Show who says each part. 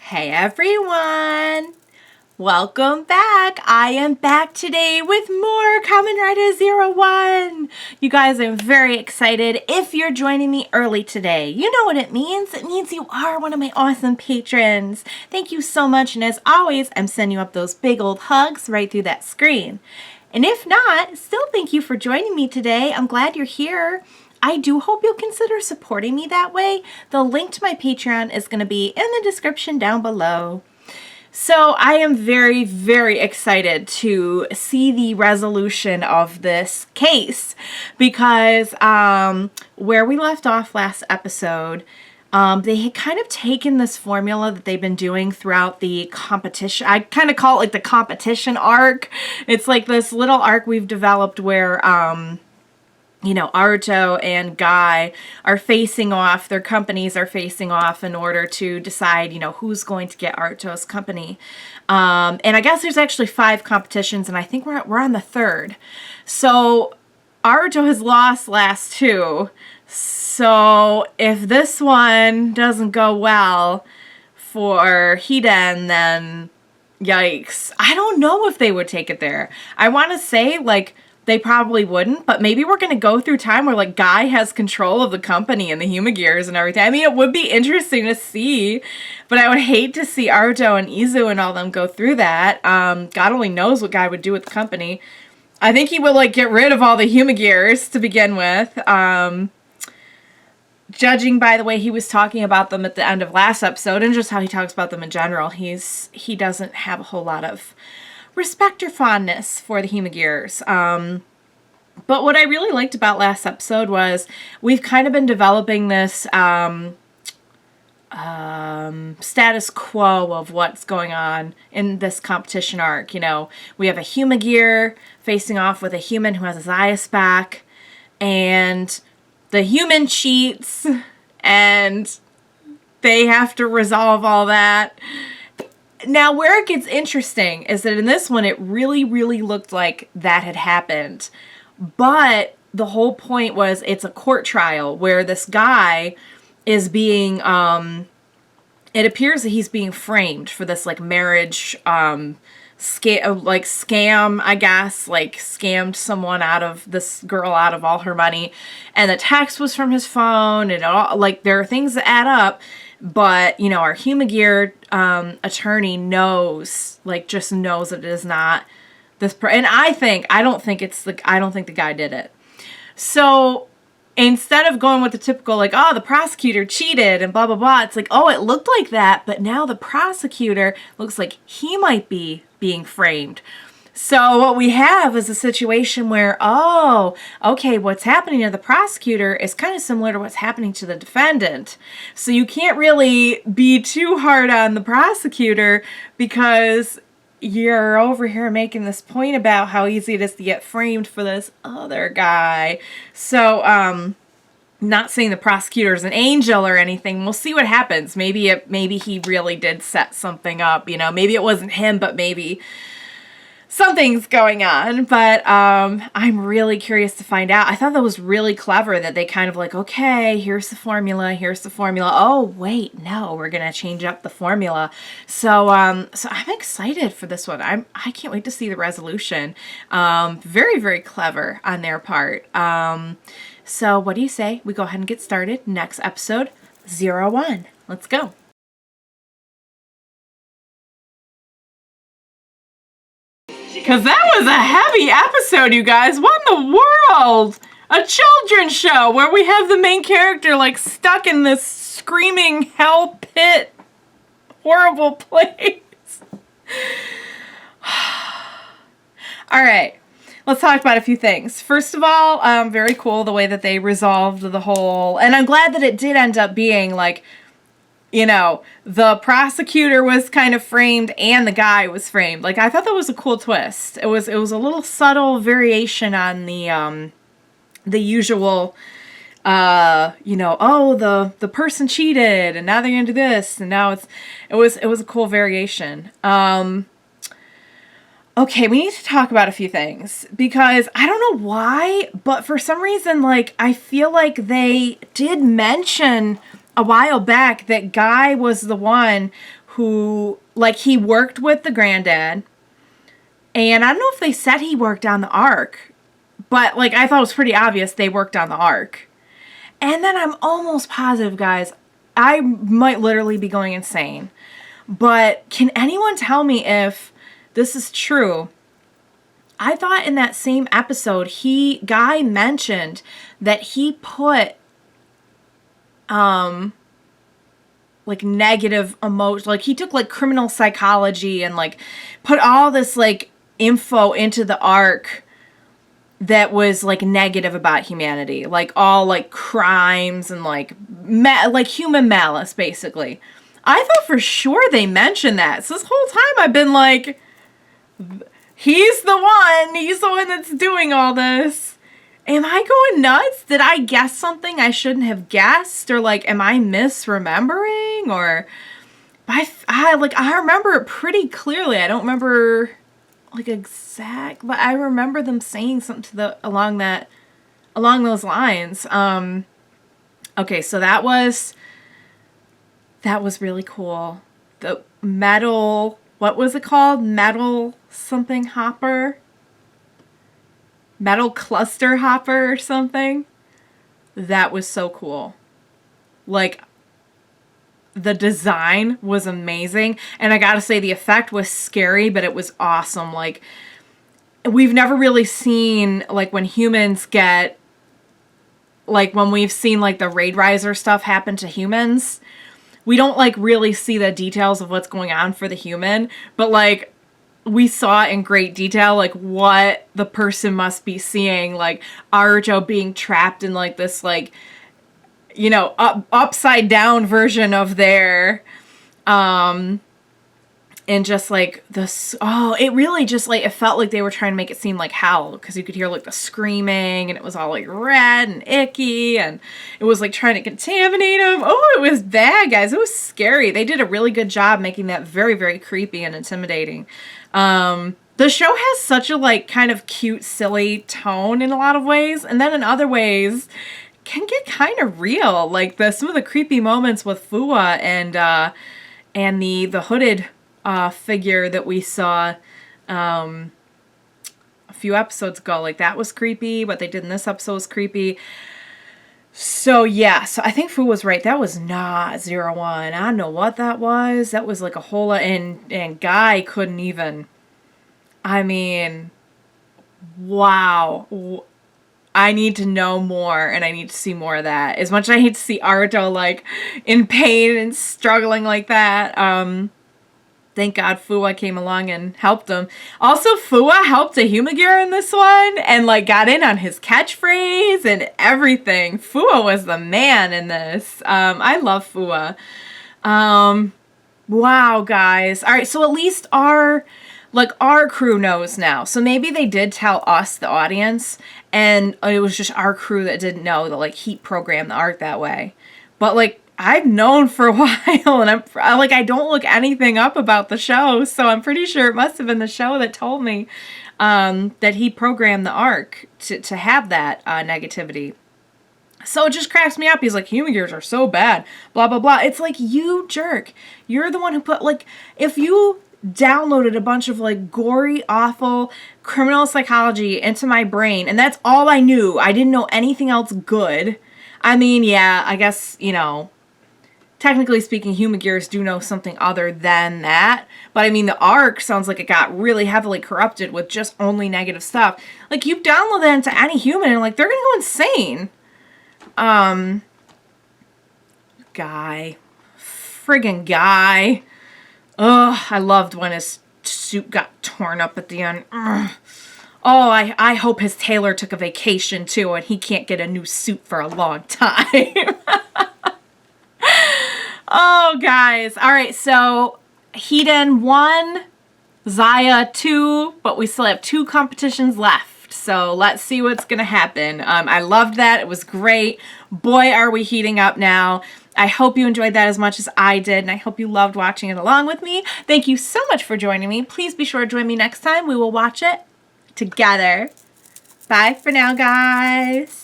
Speaker 1: Hey everyone! Welcome back! I am back today with more Kamen Rider Zero One! You guys, I'm very excited. If you're joining me early today, you know what it means. It means you are one of my awesome patrons. Thank you so much, and as always, I'm sending you up those big old hugs right through that screen. And if not, still thank you for joining me today. I'm glad you're here. I do hope you'll consider supporting me that way. The link to my Patreon is going to be in the description down below. So I am very, very excited to see the resolution of this case because where we left off last episode, they had kind of taken this formula that they've been doing throughout the competition. I kind of call it like the competition arc. It's like this little arc we've developed where you know, Aruto and Guy are facing off, their companies are facing off in order to decide, you know, who's going to get Aruto's company. And I guess there's actually 5 competitions, and I think we're on the 3rd. So Aruto has lost last 2. So if this one doesn't go well for Hiden, then yikes. I don't know if they would take it there. I want to say, like, they probably wouldn't, but maybe we're going to go through time where, like, Guy has control of the company and the Humagears and everything. I mean, it would be interesting to see, but I would hate to see Aruto and Izu and all them go through that. God only knows what Guy would do with the company. I think he would, like, get rid of all the Humagears to begin with. Judging by the way he was talking about them at the end of last episode and just how he talks about them in general, he doesn't have a whole lot of respect or fondness for the Humagears. But what I really liked about last episode was we've kind of been developing this status quo of what's going on in this competition arc. You know, we have a Humagear facing off with a human who has a Zaia spec, and the human cheats, and they have to resolve all that. Now, where it gets interesting is that in this one, it really, really looked like that had happened. But the whole point was it's a court trial where this guy is being, it appears that he's being framed for this, like, marriage, scam, I guess, like, scammed someone out of, this girl out of all her money. And the text was from his phone, and all, like, there are things that add up. But, you know, our Humagear attorney knows, like, just knows that it is not this and I don't think the guy did it. So instead of going with the typical, like, oh, the prosecutor cheated and blah, blah, blah, it's like, oh, it looked like that, but now the prosecutor looks like he might be being framed. So what we have is a situation where, oh, okay, what's happening to the prosecutor is kind of similar to what's happening to the defendant. So you can't really be too hard on the prosecutor because you're over here making this point about how easy it is to get framed for this other guy. So, not saying the prosecutor is an angel or anything. We'll see what happens. Maybe he really did set something up, you know. Maybe it wasn't him, but maybe something's going on. But I'm really curious to find out. I thought that was really clever that they kind of like, okay, here's the formula. Oh, wait, no, we're going to change up the formula. So I'm excited for this one. I can't wait to see the resolution. Very, very clever on their part. So what do you say? We go ahead and get started. Next episode, 01. Let's go. Because that was a heavy episode, you guys. What in the world? A children's show where we have the main character, like, stuck in this screaming hell pit, horrible place. All right. Let's talk about a few things. First of all, very cool the way that they resolved the whole... And I'm glad that it did end up being, like, you know, the prosecutor was kind of framed and the guy was framed. Like, I thought that was a cool twist. It was a little subtle variation on the usual, you know, oh, the person cheated and now they're gonna do this, and now it was a cool variation. Okay, we need to talk about a few things because I don't know why, but for some reason, like, I feel like they did mention a while back that Guy was the one who, like, he worked with the granddad. And I don't know if they said he worked on the Ark, but, like, I thought it was pretty obvious they worked on the Ark. And then I'm almost positive, guys, I might literally be going insane. But can anyone tell me if this is true? I thought in that same episode, Guy mentioned that he put, like, negative emotion, like, he took, like, criminal psychology and, like, put all this, like, info into the Ark that was, like, negative about humanity. Like, all, like, crimes and, like, human malice, basically. I thought for sure they mentioned that. So this whole time I've been like, he's the one that's doing all this. Am I going nuts? Did I guess something I shouldn't have guessed? Or, like, am I misremembering? Or, I remember it pretty clearly. I don't remember, like, exact, but I remember them saying something along those lines. Okay, so that was really cool. The metal, what was it called? Metal something hopper? Metal cluster hopper or something? That was so cool. Like, the design was amazing. And I gotta say, the effect was scary, but it was awesome. Like, we've never really seen, like, when humans get, like, when we've seen, like, the Raid Riser stuff happen to humans, we don't, like, really see the details of what's going on for the human, but, like, we saw in great detail, like, what the person must be seeing, like, Arujo being trapped in, like, this, like, you know, upside down version of their, and just, like, it really just, like, it felt like they were trying to make it seem like hell, because you could hear, like, the screaming, and it was all, like, red and icky, and it was, like, trying to contaminate them. Oh, it was bad, guys. It was scary. They did a really good job making that very, very creepy and intimidating. The show has such a, like, kind of cute, silly tone in a lot of ways, and then in other ways can get kind of real. Like, some of the creepy moments with Fuwa and the hooded figure that we saw a few episodes ago. Like, that was creepy. What they did in this episode was creepy. So, yeah. So, I think Fu was right. That was not Zero One. I don't know what that was. That was, like, a whole lot. And Guy couldn't even... I mean... Wow. I need to know more, and I need to see more of that. As much as I hate to see Aruto, like, in pain and struggling like that, thank God Fuwa came along and helped him. Also, Fuwa helped a Humagir in this one and, like, got in on his catchphrase and everything. Fuwa was the man in this. I love Fuwa. Wow, guys. All right, so at least our crew knows now. So maybe they did tell us, the audience, and it was just our crew that didn't know that, like, Heat programmed the Ark that way. But, like, I've known for a while, and I don't look anything up about the show, so I'm pretty sure it must have been the show that told me that he programmed the Ark to have that negativity. So it just cracks me up. He's like, Humagears are so bad, blah, blah, blah. It's like, you jerk. You're the one who put, like, if you downloaded a bunch of, like, gory, awful criminal psychology into my brain, and that's all I knew. I didn't know anything else good. I mean, yeah, I guess, you know, technically speaking, Humagears do know something other than that. But I mean, the Ark sounds like it got really heavily corrupted with just only negative stuff. Like, you download that into any human and, like, they're gonna go insane. Guy. Friggin' Guy. Ugh, I loved when his suit got torn up at the end. Ugh. Oh, I hope his tailor took a vacation, too, and he can't get a new suit for a long time. Oh, guys. All right, so Hiden 1, Zaia 2, but we still have 2 competitions left. So let's see what's going to happen. I loved that. It was great. Boy, are we heating up now. I hope you enjoyed that as much as I did, and I hope you loved watching it along with me. Thank you so much for joining me. Please be sure to join me next time. We will watch it together. Bye for now, guys.